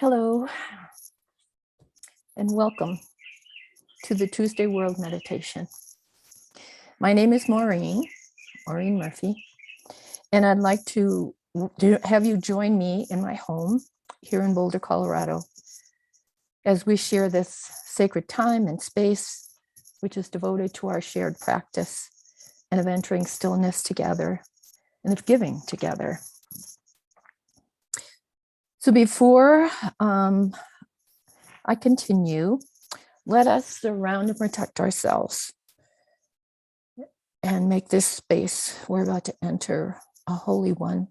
Hello, and welcome to the Tuesday World Meditation. My name is Maureen Murphy, and I'd like to have you join me in my home here in Boulder, Colorado, as we share this sacred time and space, which is devoted to our shared practice and of entering stillness together and of giving together. So before I continue, let us surround and protect ourselves and make this space we're about to enter a holy one,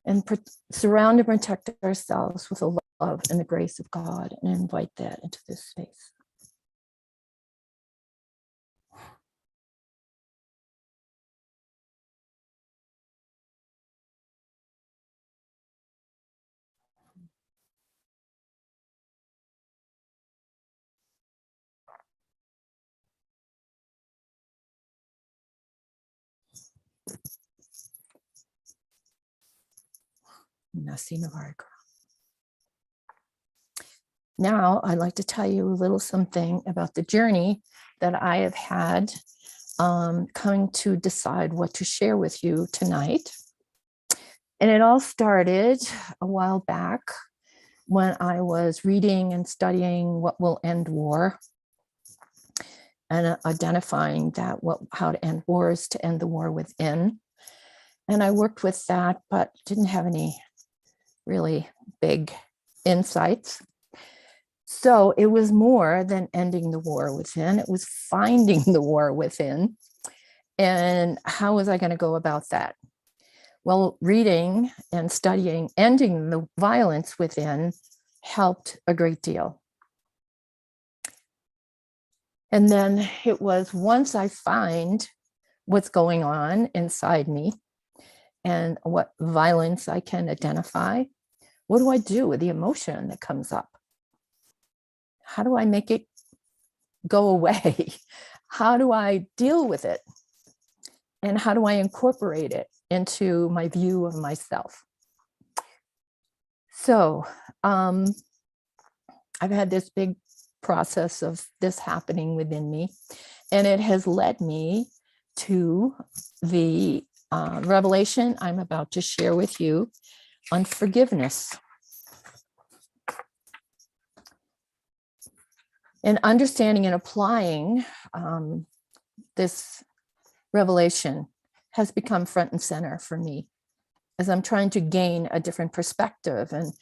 and surround and protect ourselves with the love and the grace of God, and invite that into this space. Now, I'd like to tell you a little something about the journey that I have had coming to decide what to share with you tonight. And it all started a while back when I was reading and studying What Will End War, and identifying that how to end war is to end the war within. And I worked with that, but didn't have any really big insights. So it was more than ending the war within, it was finding the war within. And how was I going to go about that? Well, reading and studying ending the violence within helped a great deal. And then it was once I find what's going on inside me and what violence I can identify, what do I do with the emotion that comes up? How do I make it go away? How do I deal with it? And how do I incorporate it into my view of myself? So I've had this big process of this happening within me, and it has led me to the revelation I'm about to share with you on forgiveness. And understanding and applying this revelation has become front and center for me as I'm trying to gain a different perspective and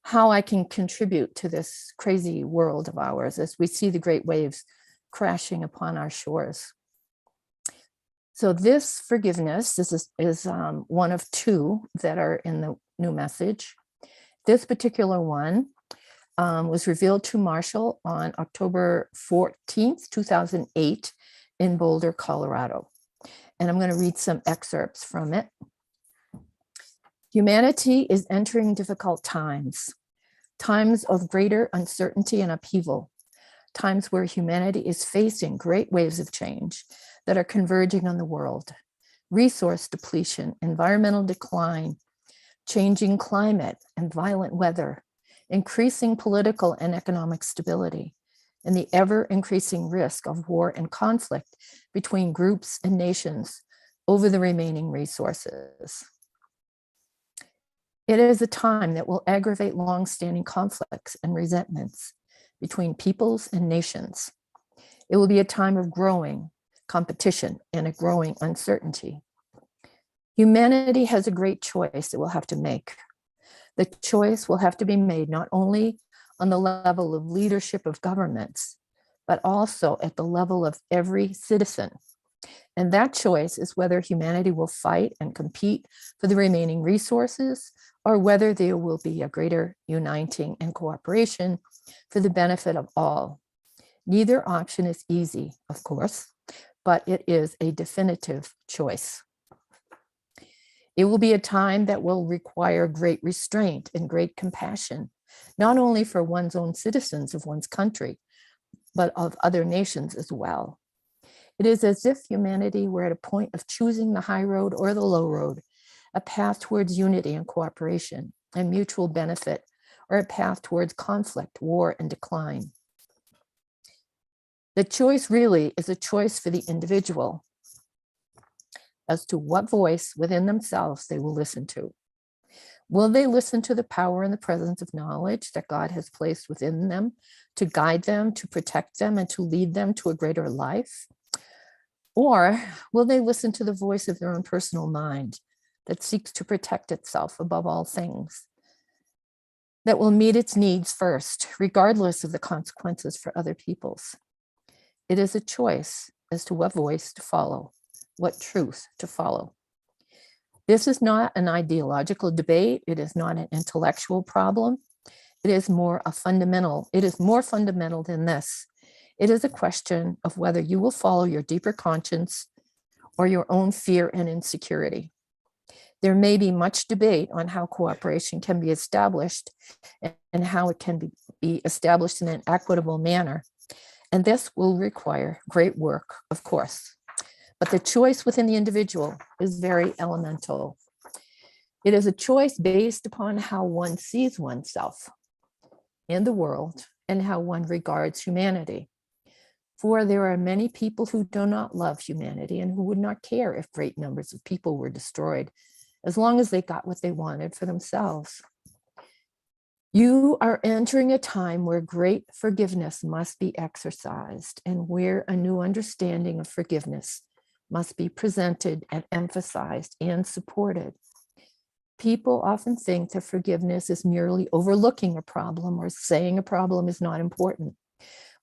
how I can contribute to this crazy world of ours as we see the great waves crashing upon our shores. So this forgiveness is one of two that are in the new message. This particular one was revealed to Marshall on October 14th, 2008 in Boulder, Colorado. And I'm going to read some excerpts from it. Humanity is entering difficult times, times of greater uncertainty and upheaval, times where humanity is facing great waves of change that are converging on the world: resource depletion, environmental decline, changing climate and violent weather, increasing political and economic stability, and the ever-increasing risk of war and conflict between groups and nations over the remaining resources. It is a time that will aggravate long-standing conflicts and resentments between peoples and nations. It will be a time of growing competition and a growing uncertainty. Humanity has a great choice it will have to make. The choice will have to be made not only on the level of leadership of governments, but also at the level of every citizen. And that choice is whether humanity will fight and compete for the remaining resources, or whether there will be a greater uniting and cooperation for the benefit of all. Neither option is easy, of course, but it is a definitive choice. It will be a time that will require great restraint and great compassion, not only for one's own citizens of one's country, but of other nations as well. It is as if humanity were at a point of choosing the high road or the low road, a path towards unity and cooperation and mutual benefit or a path towards conflict, war, and decline. The choice really is a choice for the individual as to what voice within themselves they will listen to. Will they listen to the power and the presence of knowledge that God has placed within them to guide them, to protect them, and to lead them to a greater life? Or will they listen to the voice of their own personal mind that seeks to protect itself above all things, that will meet its needs first, regardless of the consequences for other people's? It is a choice as to what voice to follow, what truth to follow. This is not an ideological debate. It is not an intellectual problem. It is more fundamental than this. It is a question of whether you will follow your deeper conscience or your own fear and insecurity. There may be much debate on how cooperation can be established and how it can be established in an equitable manner. And this will require great work, of course. But the choice within the individual is very elemental. It is a choice based upon how one sees oneself in the world and how one regards humanity. For there are many people who do not love humanity and who would not care if great numbers of people were destroyed, as long as they got what they wanted for themselves. You are entering a time where great forgiveness must be exercised and where a new understanding of forgiveness must be presented and emphasized and supported. People often think that forgiveness is merely overlooking a problem or saying a problem is not important,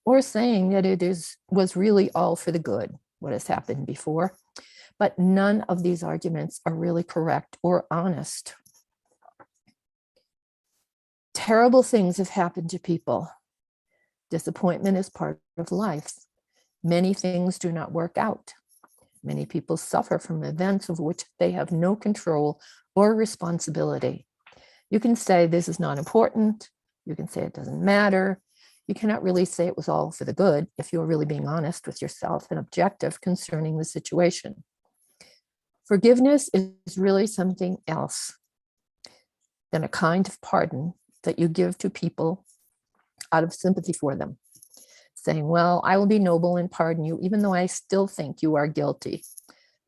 or saying that was really all for the good, what has happened before. But none of these arguments are really correct or honest. Terrible things have happened to people. Disappointment is part of life. Many things do not work out. Many people suffer from events of which they have no control or responsibility. You can say this is not important. You can say it doesn't matter. You cannot really say it was all for the good if you're really being honest with yourself and objective concerning the situation. Forgiveness is really something else than a kind of pardon that you give to people out of sympathy for them, saying, well, I will be noble and pardon you, even though I still think you are guilty.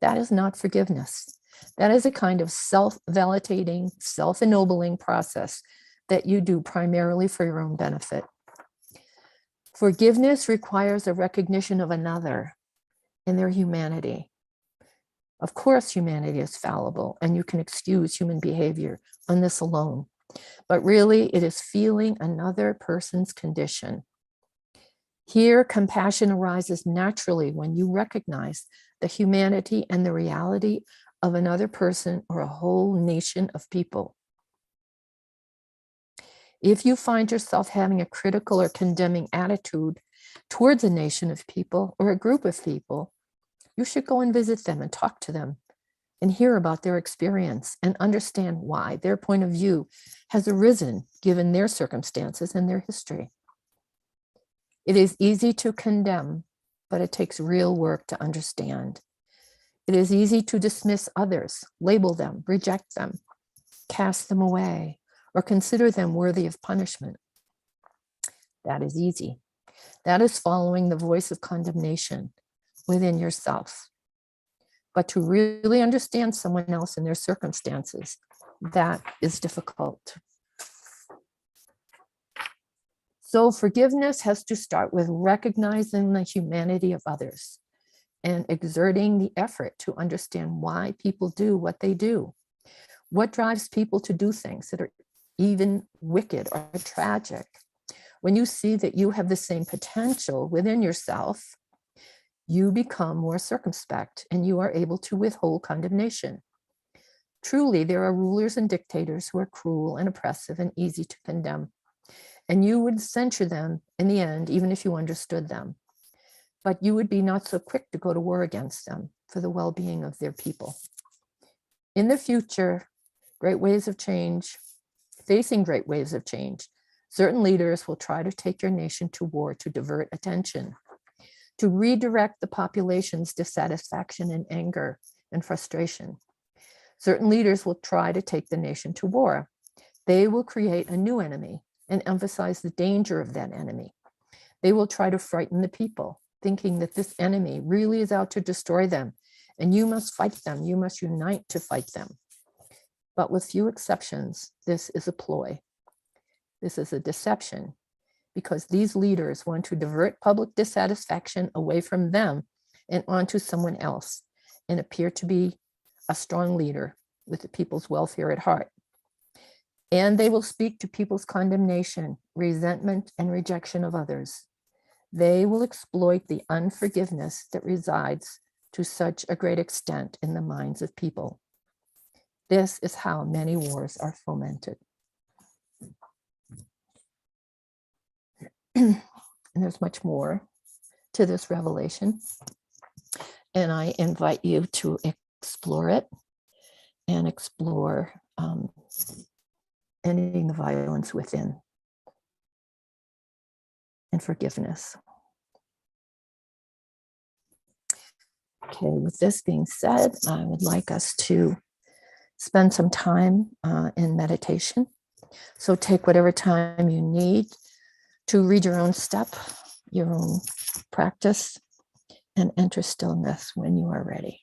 That is not forgiveness. That is a kind of self-validating, self-ennobling process that you do primarily for your own benefit. Forgiveness requires a recognition of another and their humanity. Of course, humanity is fallible, and you can excuse human behavior on this alone. But really, it is feeling another person's condition. Here, compassion arises naturally when you recognize the humanity and the reality of another person or a whole nation of people. If you find yourself having a critical or condemning attitude towards a nation of people or a group of people, you should go and visit them and talk to them and hear about their experience and understand why their point of view has arisen given their circumstances and their history. It is easy to condemn, but it takes real work to understand. It is easy to dismiss others, label them, reject them, cast them away, or consider them worthy of punishment. That is easy. That is following the voice of condemnation within yourself. But to really understand someone else and their circumstances, that is difficult. So forgiveness has to start with recognizing the humanity of others and exerting the effort to understand why people do what they do. What drives people to do things that are even wicked or tragic? When you see that you have the same potential within yourself, you become more circumspect and you are able to withhold condemnation. Truly, there are rulers and dictators who are cruel and oppressive and easy to condemn. And you would censure them in the end, even if you understood them. But you would be not so quick to go to war against them for the well-being of their people. In the future, facing great waves of change, certain leaders will try to take your nation to war to divert attention, to redirect the population's dissatisfaction and anger and frustration. Certain leaders will try to take the nation to war. They will create a new enemy and emphasize the danger of that enemy. They will try to frighten the people, thinking that this enemy really is out to destroy them, and you must fight them. You must unite to fight them. But with few exceptions, this is a ploy. This is a deception, because these leaders want to divert public dissatisfaction away from them and onto someone else, and appear to be a strong leader with the people's welfare at heart. And they will speak to people's condemnation, resentment, and rejection of others. They will exploit the unforgiveness that resides to such a great extent in the minds of people. This is how many wars are fomented. And there's much more to this revelation. And I invite you to explore it and explore ending the violence within and forgiveness. Okay, with this being said, I would like us to spend some time in meditation. So take whatever time you need to read your own step, your own practice, and enter stillness when you are ready.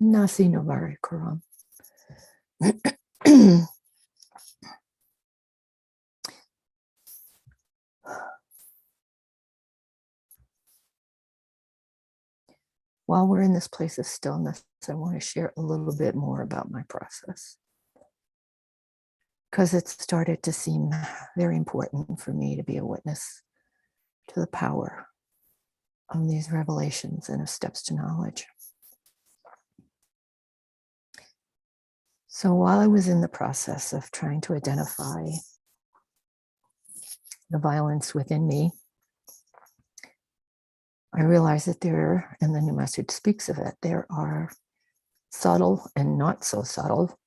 Nasi Novari Kuram. While we're in this place of stillness, I want to share a little bit more about my process, because it started to seem very important for me to be a witness to the power of these revelations and of steps to knowledge. So while I was in the process of trying to identify the violence within me, I realized that there, and the new message speaks of it, there are subtle and not so subtle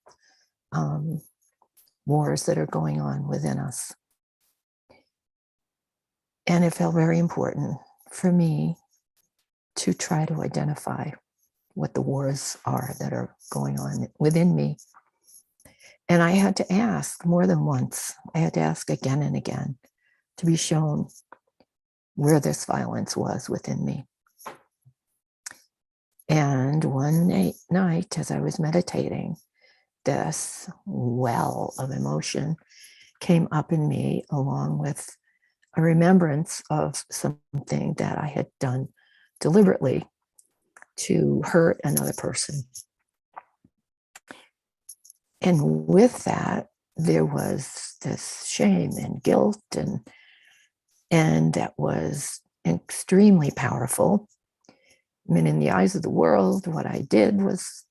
wars that are going on within us. And it felt very important for me to try to identify what the wars are that are going on within me. And I had to ask more than once. I had to ask again and again to be shown where this violence was within me. And one night, as I was meditating, this well of emotion came up in me, along with a remembrance of something that I had done deliberately to hurt another person. And with that, there was this shame and guilt, and that was extremely powerful. I mean, in the eyes of the world, what I did was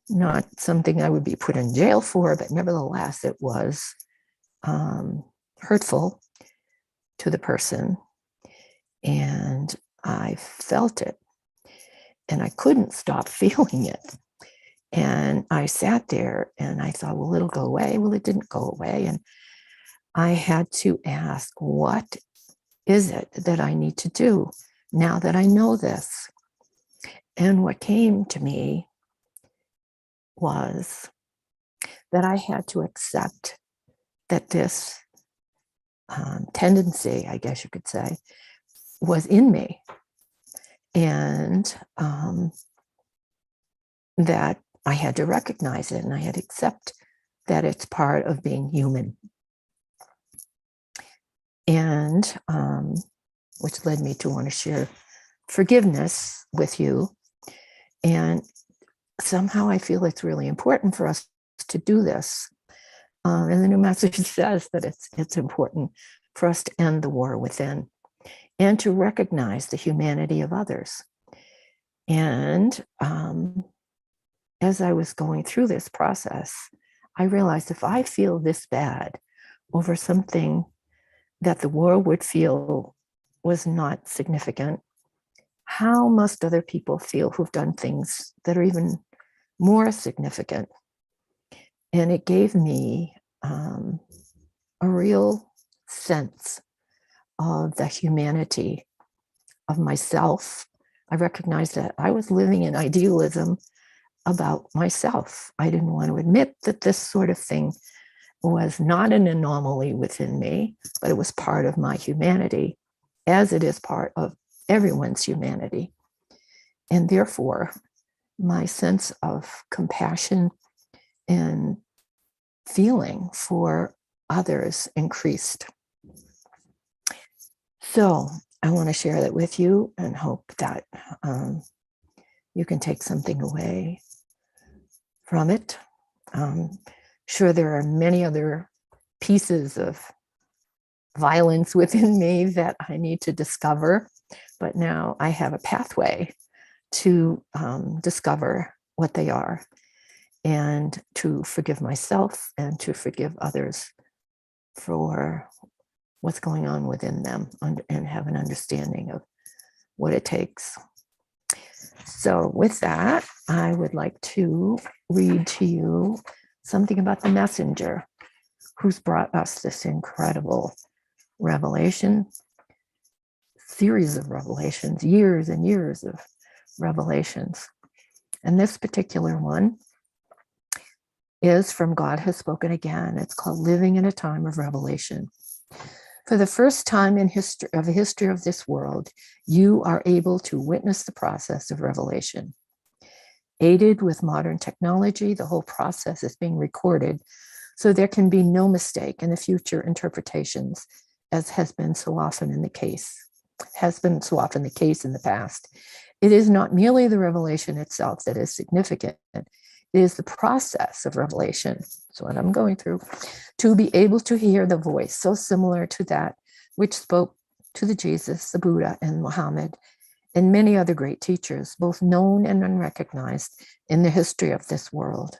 not something I would be put in jail for, but nevertheless, it was hurtful to the person. And I felt it, and I couldn't stop feeling it. And I sat there and I thought, well, it'll go away. Well, it didn't go away. And I had to ask, what is it that I need to do now that I know this? And what came to me was that I had to accept that this tendency, I guess you could say, was in me. And that I had to recognize it, and I had to accept that it's part of being human. And which led me to want to share forgiveness with you. And somehow I feel it's really important for us to do this. And the new message says that it's important for us to end the war within and to recognize the humanity of others. And as I was going through this process, I realized if I feel this bad over something that the world would feel was not significant, how must other people feel who've done things that are even more significant? And it gave me a real sense of the humanity of myself. I recognized that I was living in idealism about myself. I didn't want to admit that this sort of thing was not an anomaly within me, but it was part of my humanity, as it is part of everyone's humanity. And therefore, my sense of compassion and feeling for others increased. So I want to share that with you and hope that you can take something away from it. Sure, there are many other pieces of violence within me that I need to discover, but now I have a pathway to discover what they are, and to forgive myself and to forgive others for what's going on within them, and have an understanding of what it takes. So with that, I would like to read to you something about the messenger who's brought us this incredible revelation, series of revelations, years and years of revelations. And this particular one is from God Has Spoken Again. It's called Living in a Time of Revelation. For the first time in history of this world, you are able to witness the process of revelation. Aided with modern technology, the whole process is being recorded, so there can be no mistake in the future interpretations, as has been so often the case in the past. It is not merely the revelation itself that is significant. It is the process of revelation. That's what I'm going through. To be able to hear the voice so similar to that which spoke to the Jesus, the Buddha, and Muhammad, and many other great teachers, both known and unrecognized in the history of this world.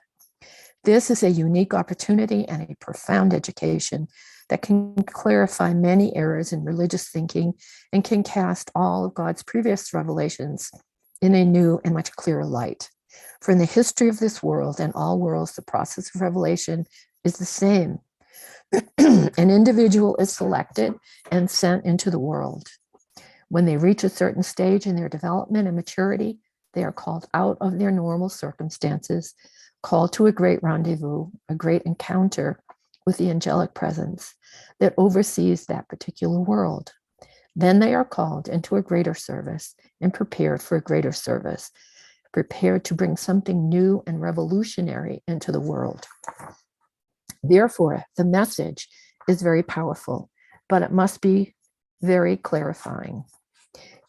This is a unique opportunity and a profound education that can clarify many errors in religious thinking and can cast all of God's previous revelations in a new and much clearer light. For in the history of this world and all worlds, the process of revelation is the same. An individual is selected and sent into the world. When they reach a certain stage in their development and maturity, they are called out of their normal circumstances, called to a great rendezvous, a great encounter with the angelic presence that oversees that particular world. Then they are called into a greater service and prepared for a greater service, prepared to bring something new and revolutionary into the world. Therefore, the message is very powerful, but it must be very clarifying.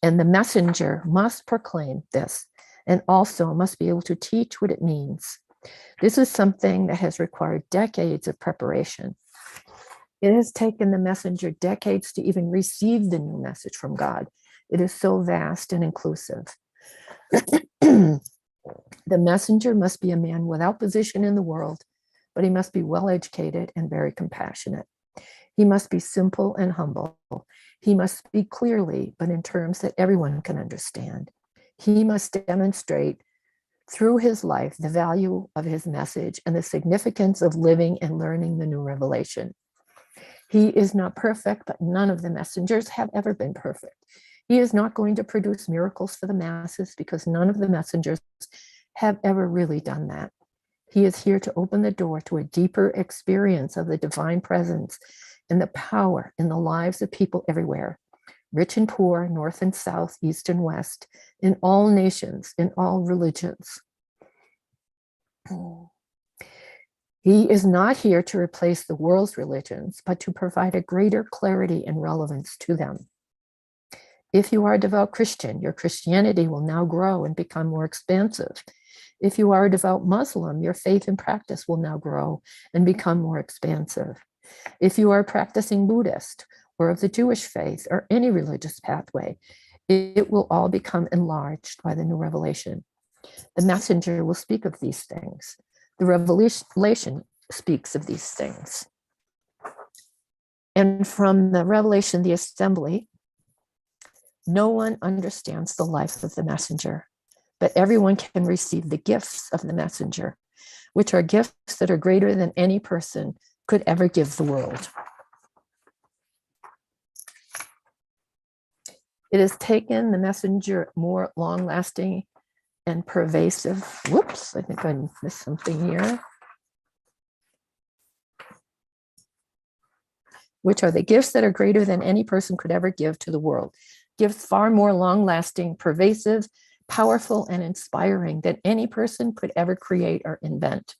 And the messenger must proclaim this and also must be able to teach what it means. This is something that has required decades of preparation. It has taken the messenger decades to even receive the new message from God. It is so vast and inclusive. The messenger must be a man without position in the world, but he must be well educated and very compassionate. He must be simple and humble. He must speak clearly, but in terms that everyone can understand. He must demonstrate through his life the value of his message and the significance of living and learning the new revelation. He is not perfect, but none of the messengers have ever been perfect. He is not going to produce miracles for the masses because none of the messengers have ever really done that. He is here to open the door to a deeper experience of the divine presence and the power in the lives of people everywhere, rich and poor, north and south, east and west, in all nations, in all religions. He is not here to replace the world's religions, but to provide a greater clarity and relevance to them. If you are a devout Christian, your Christianity will now grow and become more expansive. If you are a devout Muslim, your faith and practice will now grow and become more expansive. If you are a practicing Buddhist or of the Jewish faith or any religious pathway, it will all become enlarged by the new revelation. The messenger will speak of these things. The revelation speaks of these things. And from the revelation, the assembly, no one understands the life of the messenger, but everyone can receive the gifts of the messenger, which are gifts that are greater than any person could ever give the world. It has taken the messenger more long-lasting and pervasive. Whoops, I think I missed something here. Which are the gifts that are greater than any person could ever give to the world. Gifts far more long-lasting, pervasive, powerful, and inspiring than any person could ever create or invent.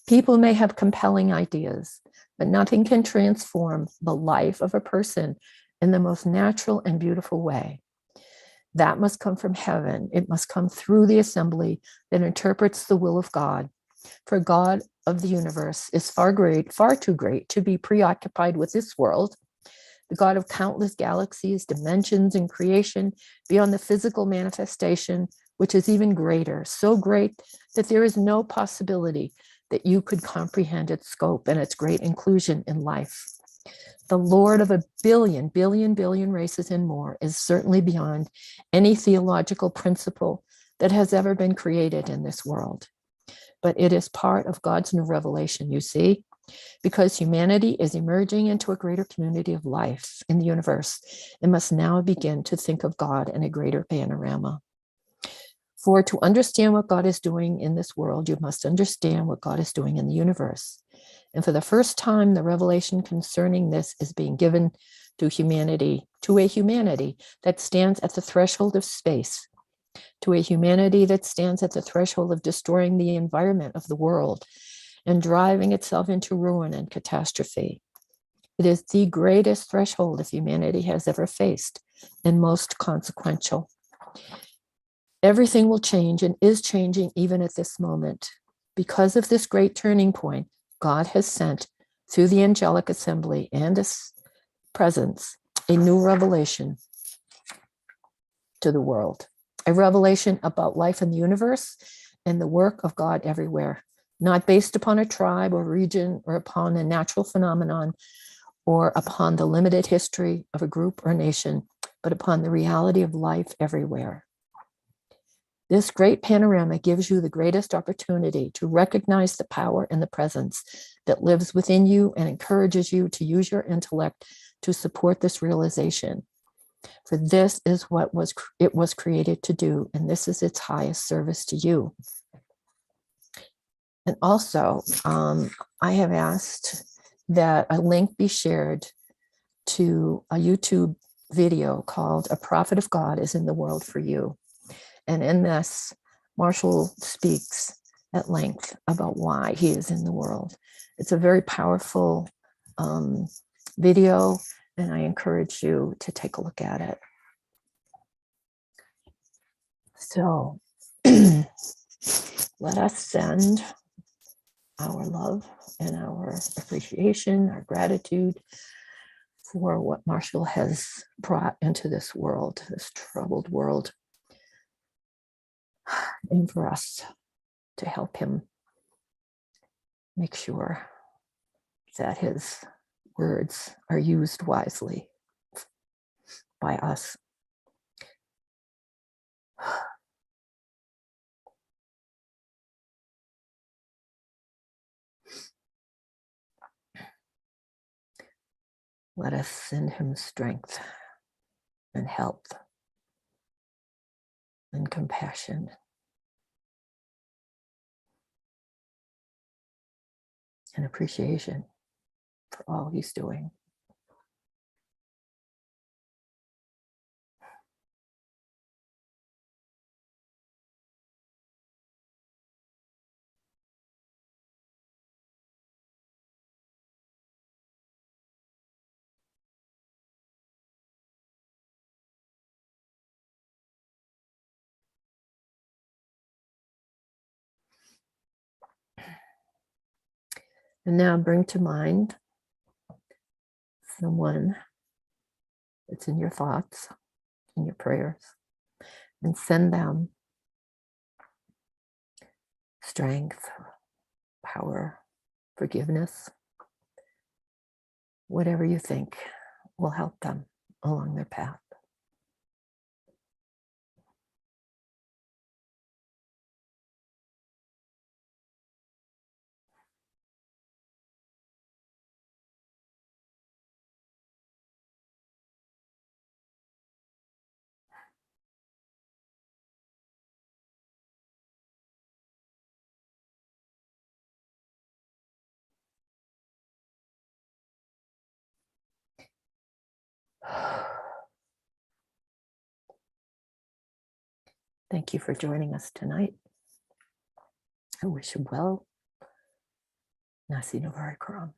People may have compelling ideas, but nothing can transform the life of a person in the most natural and beautiful way. That must come from heaven. It must come through the assembly that interprets the will of God. For God of the universe is far too great to be preoccupied with this world. The God of countless galaxies, dimensions, and creation beyond the physical manifestation, which is even greater, so great that there is no possibility that you could comprehend its scope and its great inclusion in life. The Lord of a billion races and more is certainly beyond any theological principle that has ever been created in this world. But it is part of God's new revelation, you see, because humanity is emerging into a greater community of life in the universe and must now begin to think of God in a greater panorama. For to understand what God is doing in this world, you must understand what God is doing in the universe. And for the first time, the revelation concerning this is being given to humanity, to a humanity that stands at the threshold of space. to a humanity that stands at the threshold of destroying the environment of the world and driving itself into ruin and catastrophe. It is the greatest threshold of humanity has ever faced and most consequential. Everything will change and is changing even at this moment. Because of this great turning point, God has sent through the angelic assembly and His presence a new revelation to the world, a revelation about life in the universe and the work of God everywhere, not based upon a tribe or region or upon a natural phenomenon or upon the limited history of a group or nation, but upon the reality of life everywhere. This great panorama gives you the greatest opportunity to recognize the power and the presence that lives within you and encourages you to use your intellect to support this realization. For this is what it was created to do, and this is its highest service to you. And also, I have asked that a link be shared to a YouTube video called A Prophet of God is in the World for You. And in this, Marshall speaks at length about why he is in the world. It's a very powerful video, and I encourage you to take a look at it. So let us send our love and our appreciation, our gratitude for what Marshall has brought into this world, this troubled world, and for us to help him make sure that his words are used wisely by us. Let us send him strength and health and compassion and appreciation for all he's doing. And now bring to mind someone that's in your thoughts, in your prayers, and send them strength, power, forgiveness, whatever you think will help them along their path. Thank you for joining us tonight. I wish you well. Nasi Novari Karam.